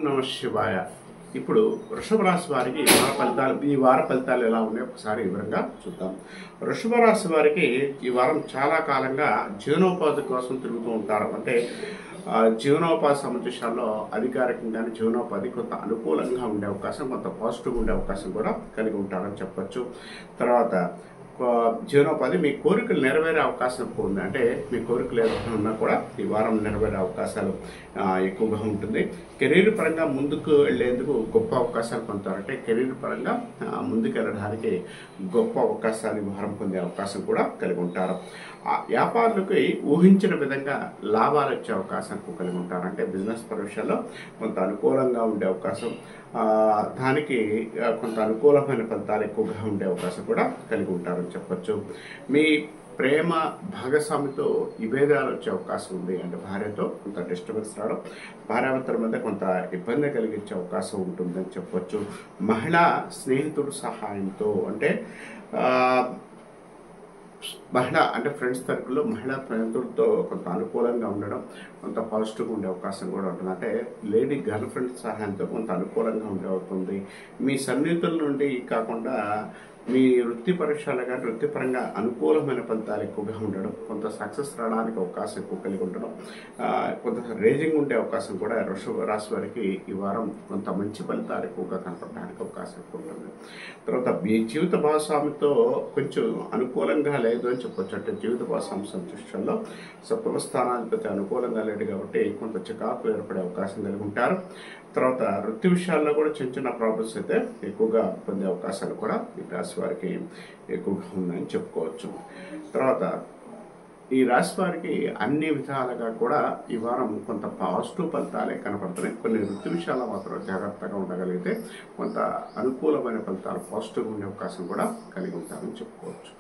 నమ శివాయ. ఇప్పుడు వృషభ రాశి వారికి ఈ వార ఫలితాలు ఎలా ఉన్నాయో ఒకసారి వివరంగా చూద్దాం. వృషభ రాశి వారికి ఈ వారం చాలా కాలంగా జీవనోపాధి కోసం తిరుగుతూ ఉంటారు. అంటే జీవనోపాధి సమావేశాల్లో అధికారికంగానే జీవనోపాధి కొంత అనుకూలంగా ఉండే అవకాశం, కొంత పాజిటివ్గా ఉండే అవకాశం కూడా కలిగి ఉంటారని చెప్పచ్చు. తర్వాత జీవనోపాధి మీ కోరికలు నెరవేరే అవకాశం ఎక్కువ ఉంది. అంటే మీ కోరికలు ఏదైనా ఉన్నా కూడా ఈ వారం నెరవేరే అవకాశాలు ఎక్కువగా ఉంటుంది. కెరీర్ పరంగా ముందుకు వెళ్ళేందుకు గొప్ప అవకాశాలు పొందుతారు. అంటే కెరీర్ పరంగా ముందుకు వెళ్ళడానికి గొప్ప అవకాశాలు ఈ వారం పొందే అవకాశం కూడా కలిగి ఉంటారు. వ్యాపారులకి ఊహించిన విధంగా లాభాలు వచ్చే అవకాశం కలిగి ఉంటారు. అంటే బిజినెస్ విషయాల్లో కొంత అనుకూలంగా ఉండే అవకాశం, దానికి కొంత అనుకూలమైన ఫలితాలు ఎక్కువగా ఉండే అవకాశం కూడా కలిగి ఉంటారని చెప్పచ్చు. మీ ప్రేమ భాగస్వామితో విభేదాలు వచ్చే అవకాశం ఉంది. అంటే భార్యతో కొంత డిస్టర్బెన్స్ రావడం, భార్యాభర్తల మధ్య కొంత ఇబ్బంది కలిగించే అవకాశం ఉంటుందని చెప్పచ్చు. మహిళా స్నేహితుడు సహాయంతో అంటే ఫ్రెండ్స్ సర్కిల్లో మహిళా స్నేహితులతో కొంత అనుకూలంగా ఉండడం, కొంత పాజిటివ్గా ఉండే అవకాశం కూడా ఉంటుంది. అంటే లేడీ గర్ల్ ఫ్రెండ్ సహాయంతో కొంత అనుకూలంగా ఉండే అవుతుంది. మీ సన్నిహితుల నుండి కాకుండా మీ వృత్తిపరంగా అనుకూలమైన ఫలితాలు ఎక్కువగా ఉండడం, కొంత సక్సెస్ రావడానికి అవకాశం ఎక్కువ కలిగి ఉండడం, కొంత రేజింగ్ ఉండే అవకాశం కూడా వృషభ రాశి వారికి ఈ వారం కొంత మంచి ఫలితాలు ఎక్కువగా కనపడడానికి అవకాశం ఎక్కువ ఉంటుంది. తర్వాత మీ జీవిత భాగస్వామితో కొంచెం అనుకూలంగా లేదు అని చెప్పొచ్చు. అంటే జీవిత భాగస్వామి సంతృష్టిలో సప్తమ స్థానాధిపతి అనుకూలంగా లేడు కాబట్టి కొంత చికాకులు ఏర్పడే అవకాశం కలిగి ఉంటారు. తర్వాత వృత్తి విషయాల్లో కూడా చిన్న చిన్న ప్రాబ్లమ్స్ అయితే ఎక్కువగా పొందే అవకాశాలు కూడా ఈ రాశి వారికి ఎక్కువగా ఉన్నాయని చెప్పుకోవచ్చు. తర్వాత ఈ రాశి వారికి అన్ని విధాలుగా కూడా ఈ వారం కొంత పాజిటివ్ ఫలితాలే కనపడుతున్నాయి. కొన్ని వృత్తి విషయాల్లో మాత్రం జాగ్రత్తగా ఉండగలిగితే కొంత అనుకూలమైన ఫలితాలు పాజిటివ్గా ఉండే అవకాశం కూడా కలిగి ఉంటారని చెప్పుకోవచ్చు.